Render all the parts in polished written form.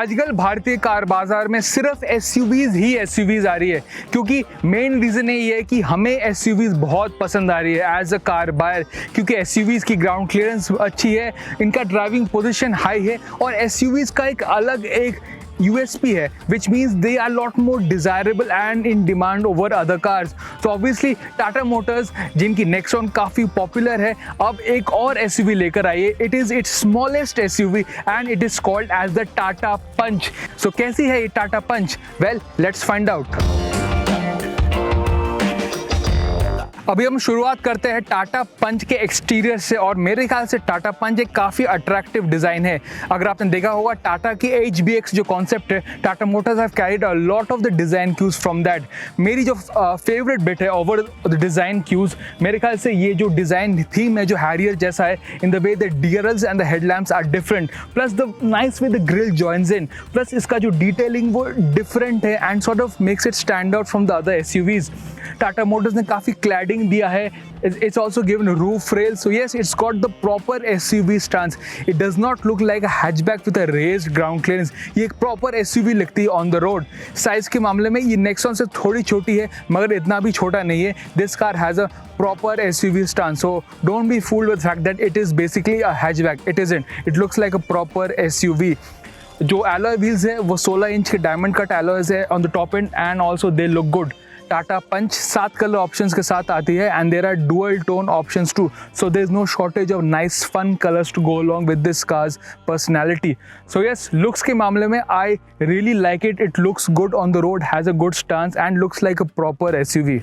आजकल भारतीय कार बाजार में सिर्फ एसयूवीज ही एसयूवीज आ रही है, क्योंकि मेन रीज़न ये है कि हमें एसयूवीज बहुत पसंद आ रही है एज अ कार बायर, क्योंकि एसयूवीज की ग्राउंड क्लियरेंस अच्छी है, इनका ड्राइविंग पोजीशन हाई है और एसयूवीज का एक अलग एक USP है, which means they are a lot more desirable and in demand over other cars. So obviously Tata Motors, जिनकी Nexon काफ़ी पॉपुलर है, अब एक और SUV लेकर आई है. It is its smallest SUV and it is called as the Tata Punch. So कैसी है ये Tata Punch? Well, let's find out. अभी हम शुरुआत करते हैं टाटा पंच के एक्सटीरियर से और मेरे ख्याल से टाटा पंच एक काफ़ी अट्रैक्टिव डिज़ाइन है. अगर आपने देखा होगा टाटा की HBX जो कॉन्सेप्ट है, Tata Motors have carried a lot of the design cues from that. मेरी जो फेवरेट बिट है ओवर द डिज़ाइन क्यूज, मेरे ख्याल से ये जो डिज़ाइन थीम है जो हैरियर जैसा है, in the way the DRLs and the headlamps are different, plus the nice way the grille joins in, plus इसका जो डिटेलिंग वो डिफरेंट है and sort of makes it stand out from the other SUVs. Tata Motors ने काफ़ी cladding दिया है. It's also given roof rail, so yes, it's got the proper SUV stance. It does not look like a hatchback with a raised ground clearance. ये एक proper SUV लगती है on the road. Size के मामले में ये Nexon से थोड़ी छोटी है, मगर इतना भी छोटा नहीं है. This car has a proper SUV stance, so don't be fooled with the fact that it is basically a hatchback. It isn't. It looks like a proper SUV. जो alloy wheels है वो 16 इंच के diamond cut alloys है on the top end and also they look good. Tata Punch 7 colour options के साथ आती है and there are dual tone options too, so there is no shortage of nice fun colours to go along with this car's personality. So yes, looks के मामले में I really like it. It looks good on the road, has a good stance and looks like a proper SUV.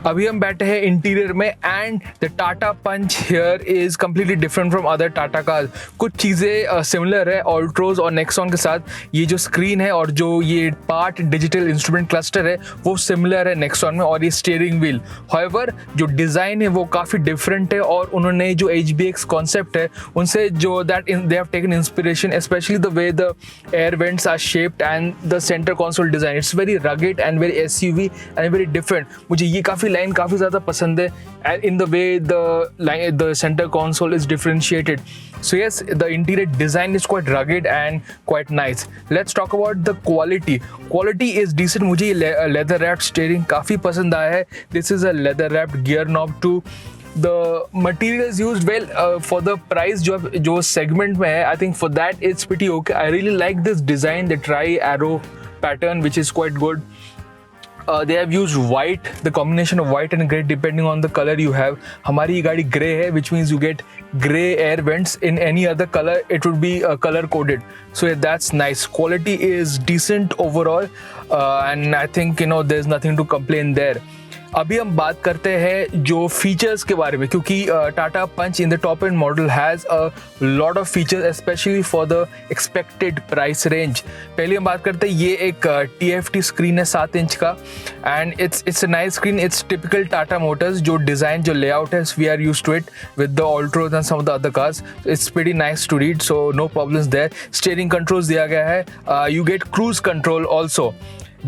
अभी हम बैठे हैं interior में and the Tata Punch here is completely different from other Tata cars. कुछ चीज़ें similar है ऑल्ट्रोज और Nexon के साथ. ये जो स्क्रीन है और जो ये पार्ट डिजिटल इंस्ट्रूमेंट क्लस्टर है वो सिमिलर है नेक्सॉन में, और ये स्टीयरिंग व्हील. हाउएवर जो डिज़ाइन है वो काफ़ी डिफरेंट है और उन्होंने जो HBX कॉन्सेप्ट है उनसे जो that they have taken inspiration, specially the way the air vents are shaped and the centre console design. It's very rugged and very SUV and very different. मुझे ये लाइन काफ़ी ज़्यादा पसंद है and in the way the center console is differentiated. So yes, the interior design is quite rugged and quite nice. Let's talk about the quality. Quality is decent. मुझे ये leather wrapped steering काफ़ी पसंद आया है. This is a leather wrapped gear knob too. The materials used, well, for the price जो segment में है, I think for that it's pretty okay. I really like this design, the tri-arrow pattern, which is quite good. They have used white, the combination of white and grey depending on the color you have. हमारी गाड़ी grey है, which means you get grey air vents. In any other color it would be color coded. So yeah, that's nice. Quality is decent overall, and I think there's nothing to complain there. अभी हम बात करते हैं जो features के बारे में, क्योंकि Tata Punch in the top end model has a lot of features specially for the expected price range. पहले हम बात करते हैं, ये एक TFT स्क्रीन है 7 इंच का and it's a nice screen. It's typical Tata Motors जो डिज़ाइन जो लेआउट है, we are used to it with the Altroz and some of the other cars. It's pretty nice to read, so no problems there. Steering controls दिया गया है. You get cruise control also.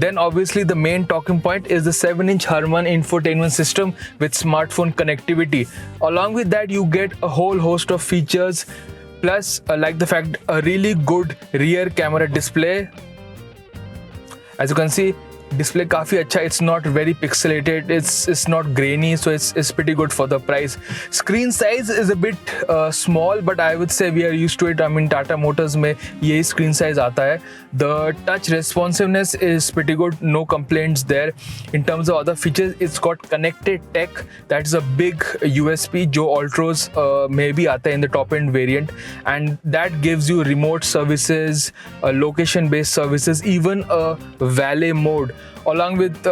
Then obviously the main talking point is the 7-inch Harman infotainment system with smartphone connectivity. Along with that you get a whole host of features, plus like the fact a really good rear camera display. As you can see, display काफ़ी अच्छा. It's not very pixelated, it's not grainy, so it's pretty good for the price. Screen size is a bit small, but I would say we are used to it. I mean Tata Motors में यही screen size आता है. The touch responsiveness is pretty good, no complaints there. In terms of other features, it's got connected tech. That is a big USP जो Altros में भी आता है in the top end variant, and that gives you remote services, location based services, even a valet mode, along with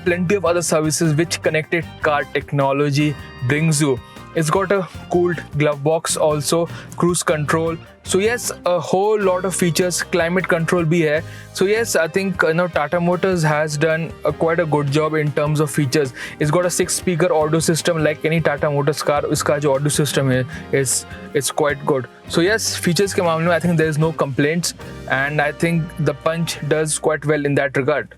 plenty of other services which connected car technology brings you. It's got a cooled glove box also, cruise control. So yes, a whole lot of features. Climate control भी है. So yes, I think Tata Motors has done quite a good job in terms of features. It's got a 6-speaker audio system like any Tata Motors car. इसका जो audio system है it's quite good. So yes, features के मामले में I think there is no complaints, and I think the Punch does quite well in that regard.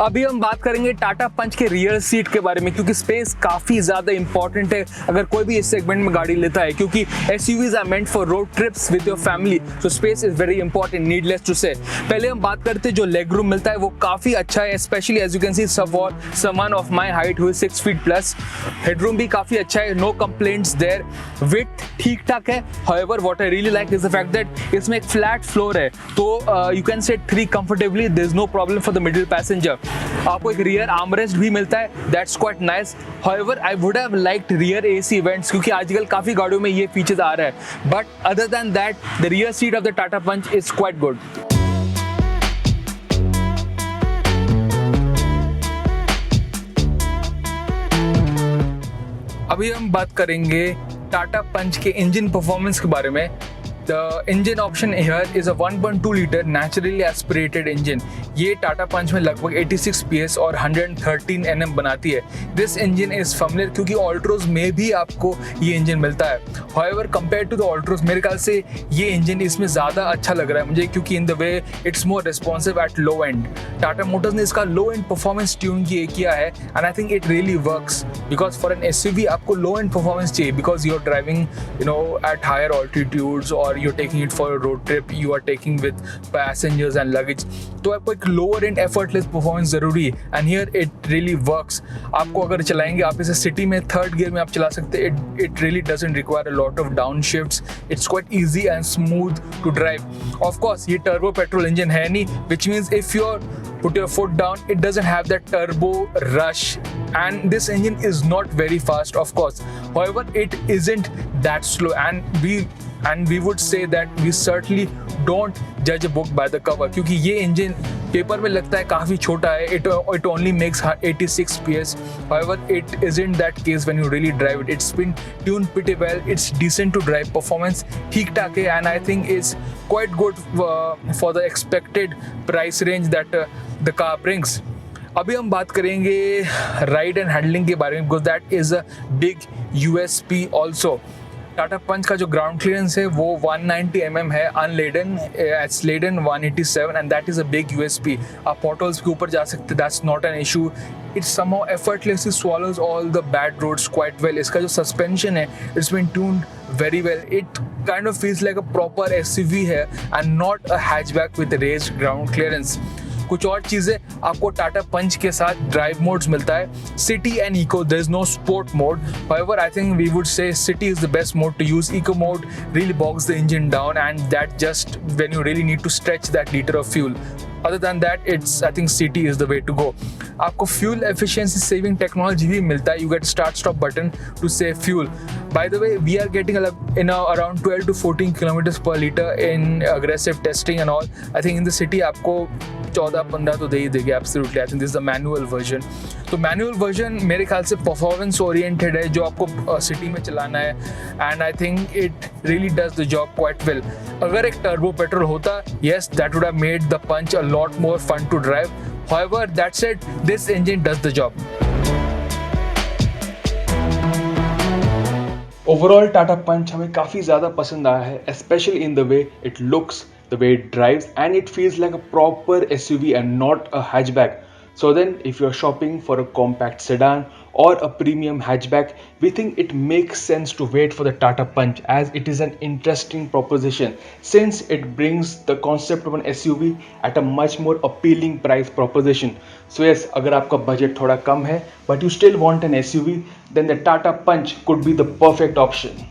अभी हम बात करेंगे टाटा पंच के रियर सीट के बारे में, क्योंकि स्पेस काफी ज्यादा इंपॉर्टेंट है अगर कोई भी इस सेगमेंट में गाड़ी लेता है, क्योंकि SUVs are meant for road trips with your family, so space is very important, needless to say. पहले हम बात करते हैं जो लेग रूम मिलता है वो काफी अच्छा है, specially as you can see someone of my height who is 6 feet plus. Headroom भी काफी अच्छा है, नो कंप्लेंट्स देयर। विड्थ ठीक ठाक है, however what I really like is the fact that इसमें एक फ्लैट फ्लोर है, तो you can sit 3 comfortably, there is no problem for the middle passenger. आपको एक रियर आर्मरेस्ट भी मिलता है, that's quite nice. However I would have liked rear AC vents, क्योंकि आजकल काफी गाड़ियों में ये फीचर्स आ रहा है, but other than that the rear seat of the Tata Punch is quite good. अभी हम बात करेंगे टाटा पंच के इंजन परफॉर्मेंस के बारे में। The engine option here is a 1.2 litre naturally aspirated engine। ये टाटा पंच में लगभग 86 PS और 113 Nm बनाती है। This engine is familiar क्योंकि ऑल्ट्रोज में भी आपको ये इंजन मिलता है। However, compared to the Altroz मेरे ख्याल से ये इंजन इसमें ज़्यादा अच्छा लग रहा है मुझे, क्योंकि in the way it's more responsive at low end. Tata Motors ने इसका लो एंड परफॉर्मेंस ट्यून किया है and I think it really works, because for an SUV आपको लो एंड परफॉर्मेंस चाहिए, because you are driving at higher altitudes और you're taking it for a road trip, you are taking with passengers and luggage, तो आपको एक lower end effortless performance ज़रूरी है and here it really works। आपको अगर चलाएंगे आप इसे सिटी में थर्ड गियर में आप चला सकते हैं, it really doesn't require a lot of downshifts, it's quite easy and smooth to drive। Of course ये turbo petrol engine है नहीं, which means if you're put your foot down, it doesn't have that turbo rush and this engine is not very fast, of course, however it isn't that slow and we would say that we certainly don't judge a book by the cover, क्योंकि ये engine paper में लगता है काफ़ी छोटा है, it only makes 86 PS, however it isn't that case when you really drive it, it's been tuned pretty well, it's decent to drive, performance ठीक ठाक है and I think it's quite good for the expected price range that the car brings। अभी हम बात करेंगे ride and handling के बारे में, because that is a big USP also. Tata Punch का जो ग्राउंड क्लियरेंस है वो 190 mm है, unladen, it's laden 187 and that is a big USP. आप पोर्टल्स के ऊपर जा सकते, that's not an issue. It somehow effortlessly swallows all the bad roads quite well. इसका जो सस्पेंशन है it's been tuned very well, it kind of feels like a proper SUV है and not a hatchback with a raised ground clearance। कुछ और चीज़ें आपको टाटा पंच के साथ ड्राइव मोड्स मिलता है, city and eco, there is no sport mode, however I think we would say city is the best mode to use। Eco mode really bogs the engine down and that just when you really need to stretch that liter of fuel, other than that it's I think city is the way to go। आपको fuel efficiency saving technology भी मिलता है, you get start stop button to save fuel। By the way, we are getting around 12 to 14 kilometers per liter in aggressive testing and all। I think in the city आपको 14-15 तो दे ही देगी absolutely. I think this is the manual version. तो manual version मेरे ख्याल से performance oriented है, जो आपको सिटी में चलाना है and I think it really does the job quite well. अगर एक टर्बो पेट्रोल होता, yes that would have made the Punch a lot more fun to drive, however that's it, this engine does the job. Overall Tata Punch हमें काफ़ी ज़्यादा पसंद आया है, specially in the way it looks, the way it drives, and it feels like a proper SUV and not a hatchback। So then if you're shopping for a compact sedan or a premium hatchback, we think it makes sense to wait for the Tata Punch, as it is an interesting proposition since it brings the concept of an SUV at a much more appealing price proposition। So yes, अगर आपका budget थोड़ा कम है but you still want an SUV, then the Tata Punch could be the perfect option।